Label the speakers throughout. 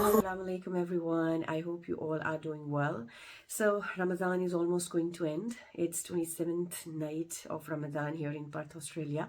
Speaker 1: Assalamu alaikum everyone. I hope you all are doing well. So Ramadan is almost going to end. It's 27th night of Ramadan here in Perth, Australia.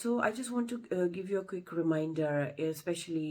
Speaker 1: So I just want to give you a quick reminder, especially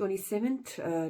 Speaker 1: 27th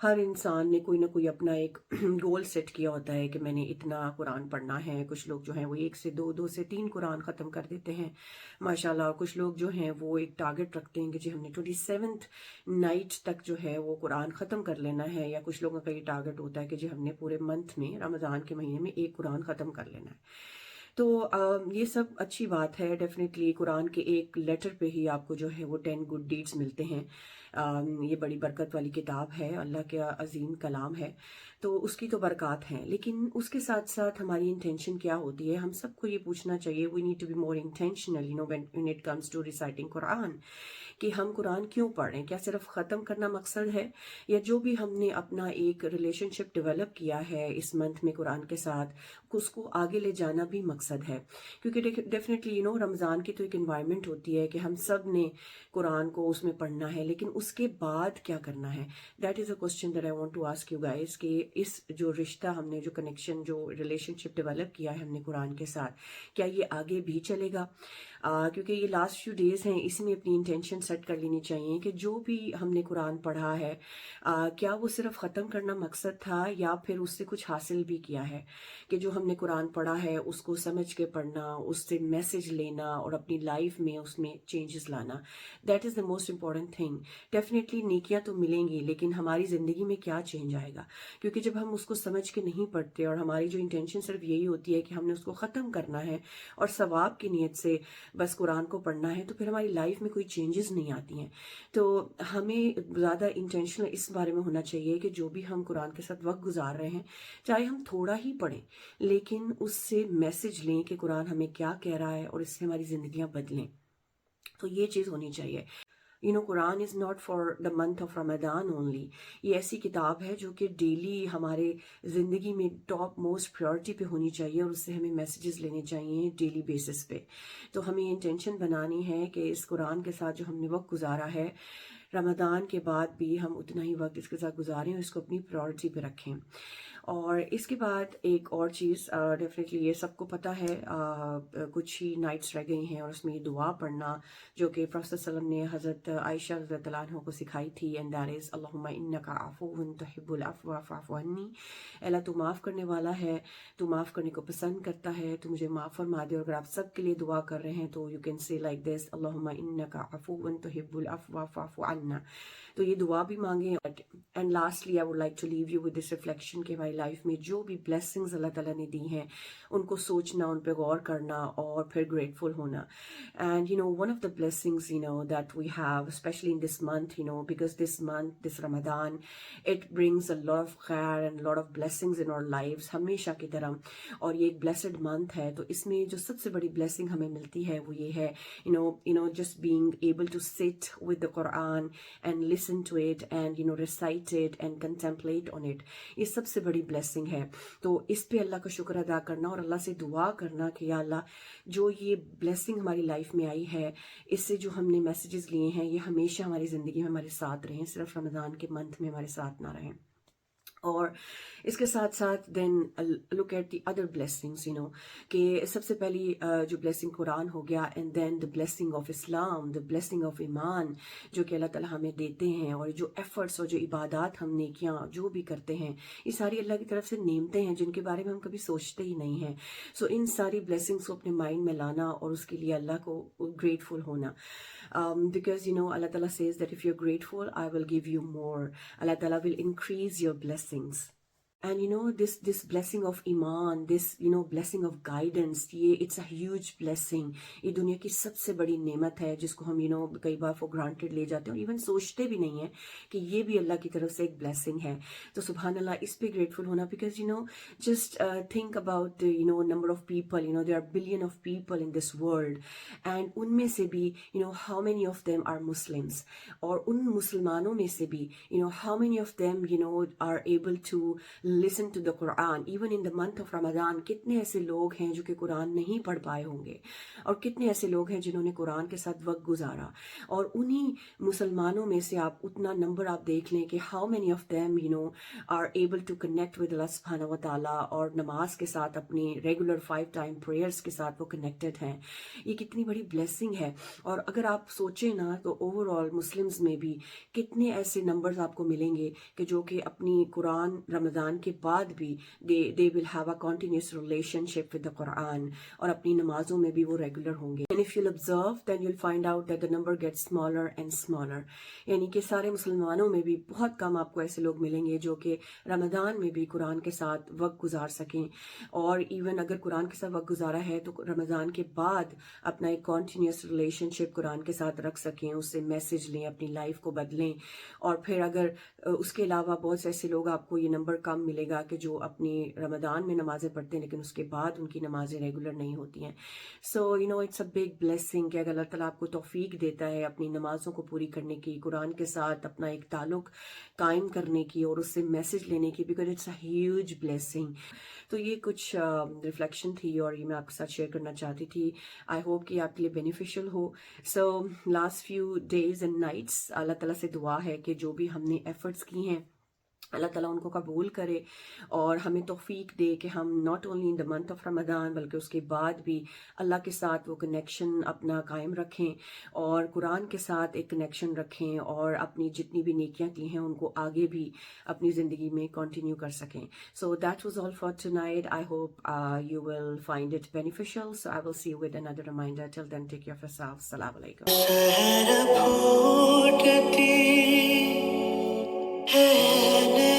Speaker 1: ہر انسان نے کوئی نہ کوئی اپنا ایک goal set کیا ہوتا ہے کہ میں نے اتنا قرآن پڑھنا ہے. کچھ لوگ جو ہیں وہ 1 سے 2 2 سے 3 قرآن ختم کر دیتے ہیں ماشاءاللہ. اور کچھ لوگ جو ہیں وہ ایک ٹارگٹ رکھتے ہیں کہ جی ہم نے 27th نائٹ تک جو ہے وہ قرآن ختم کر لینا ہے. یا کچھ لوگوں کا یہ ٹارگٹ ہوتا ہے کہ جی ہم نے پورے منتھ میں رمضان کے مہینے میں 1 قرآن ختم کر لینا ہے. تو یہ سب اچھی بات ہے. ڈیفینیٹلی قرآن کے ایک لیٹر پہ ہی آپ کو جو ہے وہ 10 گڈ ڈیڈز ملتے ہیں. یہ بڑی برکت والی کتاب ہے, اللہ کا عظیم کلام ہے, تو اس کی تو برکات ہیں. لیکن اس کے ساتھ ساتھ ہماری انٹینشن کیا ہوتی ہے, ہم سب کو یہ پوچھنا چاہیے. We need to be more intentional when it comes to reciting Quran, کہ ہم قرآن کیوں پڑھ رہے ہیں. کیا صرف ختم کرنا مقصد ہے, یا جو بھی ہم نے اپنا ایک ریلیشن شپ ڈیولپ کیا ہے اس منتھ میں قرآن کے ساتھ, اس کو آگے لے جانا بھی مقصد ہے. کیونکہ ڈیفینیٹلی رمضان کی تو ایک انوائرمنٹ ہوتی ہے کہ ہم سب نے قرآن کو اس میں پڑھنا ہے, لیکن اس کے بعد کیا کرنا ہے. That is a question that I want to ask you guys, کہ اس جو رشتہ ہم نے, جو کنیکشن, جو ریلیشن شپ ڈیولپ کیا ہے ہم نے قرآن کے ساتھ, کیا یہ آگے بھی چلے گا. کیونکہ یہ لاسٹ فیو ڈیز ہیں, اس میں اپنی انٹینشن سیٹ کر لینی چاہیے کہ جو بھی ہم نے قرآن پڑھا ہے کیا وہ صرف ختم کرنا مقصد تھا, یا پھر اس سے کچھ حاصل بھی کیا ہے. کہ جو ہم نے قرآن پڑھا ہے اس کو سمجھ کے پڑھنا, اس سے میسج لینا اور اپنی لائف میں اس میں چینجز لانا, that is the most important thing. Definitely نیکیاں تو ملیں گی, لیکن ہماری زندگی میں کیا چینج آئے گا. کیونکہ جب ہم اس کو سمجھ کے نہیں پڑھتے اور ہماری جو انٹینشن صرف یہی ہوتی ہے کہ ہم نے اس کو ختم کرنا ہے اور ثواب کی نیت سے بس قرآن کو پڑھنا ہے, تو پھر ہماری لائف میں کوئی چینجز نہیں آتی ہیں. تو ہمیں زیادہ انٹینشنل اس بارے میں ہونا چاہیے کہ جو بھی ہم قرآن کے ساتھ وقت گزار رہے ہیں, چاہے ہم تھوڑا ہی پڑھیں, لیکن اس سے میسج لیں کہ قرآن ہمیں کیا کہہ رہا ہے اور اس سے ہماری زندگیاں بدلیں. تو یہ چیز ہونی چاہیے. Quran is not for the month of Ramadan only. یہ ایسی کتاب ہے جو کہ ڈیلی ہمارے زندگی میں ٹاپ موسٹ پریورٹی پہ ہونی چاہیے, اور اس سے ہمیں میسیجز لینے چاہیے ڈیلی بیسس پہ. تو ہمیں انٹینشن بنانی ہے کہ اس قرآن کے ساتھ جو ہم نے وقت گزارا ہے, رمضان کے بعد بھی ہم اتنا ہی وقت اس کے ساتھ گزاریں اور اس کو اپنی پریورٹی پہ رکھیں. اور اس کے بعد ایک اور چیز, ڈیفینیٹلی یہ سب کو پتہ ہے, کچھ ہی نائٹس رہ گئی ہیں, اور اس میں یہ دعا پڑھنا جو کہ پروفیٹ صلی اللہ علیہ وسلم نے حضرت عائشہ رضی اللہ عنہ کو سکھائی تھی, اینڈ دیٹ از اللہم انک عفو تحب العفو فاعف عنی. اللہ تو معاف کرنے والا ہے, تو معاف کرنے کو پسند کرتا ہے, تو مجھے معاف فرما دے. اور اگر آپ سب کے لیے دعا کر رہے ہیں تو you can say like this, اللہم انک عفو تحب العفو فاعف عنا. تو یہ دعا بھی مانگیں. And lastly I would like to leave you with this reflection کہ ہماری لائف میں جو بھی بلیسنگز اللہ تعالیٰ نے دی ہیں ان کو سوچنا, ان پہ غور کرنا, اور پھر گریٹفل ہونا. And one of the blessings that we have especially in this month, because this month, this Ramzan, it brings a lot of خیر and lot of blessings in our lives ہمیشہ کی طرح. اور یہ ایک بلیسڈ منتھ ہے, تو اس میں جو سب سے بڑی بلیسنگ ہمیں ملتی ہے وہ یہ ہے, just being able to sit with the Quran and listen to it and recite it and contemplate on it. یہ سب سے بڑی بلیسنگ ہے. تو اس پہ اللہ کا شکر ادا کرنا اور اللہ سے دعا کرنا کہ یا اللہ, جو یہ بلیسنگ ہماری لائف میں آئی ہے, اس سے جو ہم نے میسیجز لیے ہیں یہ ہمیشہ ہماری زندگی میں ہمارے ساتھ رہیں, صرف رمضان کے منتھ میں ہمارے ساتھ نہ رہیں. اور اس کے ساتھ ساتھ then look at the other blessings, کہ سب سے پہلی جو بلیسنگ قرآن ہو گیا, and then the blessing of Islam, the blessing of ایمان جو کہ اللہ تعالیٰ ہمیں دیتے ہیں. اور جو ایفرٹس اور جو عبادات ہم نیکیاں جو بھی کرتے ہیں, یہ ساری اللہ کی طرف سے نعمتیں ہیں جن کے بارے میں ہم کبھی سوچتے ہی نہیں ہیں. سو ان ساری بلیسنگس کو اپنے مائنڈ میں لانا اور اس کے لیے اللہ کو گریٹفل ہونا. Because Allah Ta'ala says that if you're grateful, I will give you more. Allah Ta'ala will increase your blessings. And this blessing of iman, this blessing of guidance, it's a huge blessing. یہ دنیا کی سب سے بڑی نعمت ہے جس کو ہم کئی بار for granted لے جاتے ہیں اور ایون سوچتے بھی نہیں ہیں کہ یہ بھی اللہ کی طرف سے ایک blessing ہے. تو سبحان اللہ, اس پہ grateful ہونا, because just think about number of people, there are billion of people in this world, and ان میں سے بھی how many of them are Muslims, اور ان مسلمانوں میں سے بھی how many of them are able to listen to the Quran. Even in the month of Ramadan, کتنے ایسے لوگ ہیں جو کہ قرآن نہیں پڑھ پائے ہوں گے، اور کتنے ایسے لوگ ہیں جنہوں نے قرآن کے ساتھ وقت گزارا، اور انہی مسلمانوں میں سے آپ اتنا نمبر آپ دیکھ لیں کہ how many of them are able to connect with Allah subhanahu wa ta'ala، اور نماز کے ساتھ اپنی ریگولر 5 ٹائم پریئرز کے ساتھ وہ کنیکٹڈ ہیں. یہ کتنی بڑی بلیسنگ ہے. اور اگر آپ سوچیں نا تو اوور آل مسلمز میں بھی کتنے ایسے نمبرز آپ کو ملیں گے کہ جو کہ اپنی قرآن رمضان کے بعد بھی they will have a continuous relationship with the Quran، اور اپنی نمازوں میں بھی وہ ریگولر ہوں گے. And if you'll observe then you'll find out that the number gets smaller and smaller. یعنی کہ سارے مسلمانوں میں بھی بہت کم آپ کو ایسے لوگ ملیں گے جو کہ رمضان میں بھی قرآن کے ساتھ وقت گزار سکیں، اور ایون اگر قرآن کے ساتھ وقت گزارا ہے تو رمضان کے بعد اپنا ایک کنٹینیوس ریلیشن شپ قرآن کے ساتھ رکھ سکیں، اس سے میسج لیں، اپنی لائف کو بدلیں. اور پھر اگر اس کے علاوہ بہت سے ایسے لوگ آپ کو یہ نمبر کم ملے گا کہ جو اپنی رمضان میں نمازیں پڑھتے ہیں لیکن اس کے بعد ان کی نمازیں ریگولر نہیں ہوتی ہیں. So it's a big blessing کہ اگر اللہ تعالیٰ آپ کو توفیق دیتا ہے اپنی نمازوں کو پوری کرنے کی، قرآن کے ساتھ اپنا ایک تعلق قائم کرنے کی اور اس سے میسج لینے کی، because it's a huge blessing. تو یہ کچھ ریفلیکشن تھی اور یہ میں آپ کے ساتھ شیئر کرنا چاہتی تھی. آئی ہوپ کہ آپ کے لیے بینیفیشل ہو. So last few days and nights Allah تعالیٰ سے دعا ہے کہ جو بھی ہم نے ایفرٹس کی ہیں اللہ تعالیٰ ان کو قبول کرے اور ہمیں توفیق دے کہ ہم not only in the month of Ramzan بلکہ اس کے بعد بھی اللہ کے ساتھ وہ کنیکشن اپنا قائم رکھیں اور قرآن کے ساتھ ایک کنیکشن رکھیں اور اپنی جتنی بھی نیکیاں کی ہیں ان کو آگے بھی اپنی زندگی میں کنٹینیو کر سکیں. So that was all for tonight. I hope you will find it beneficial. So I will see you with another reminder. Till then take care of yourself. السلام علیکم.
Speaker 2: سحر پھوٹتی ہے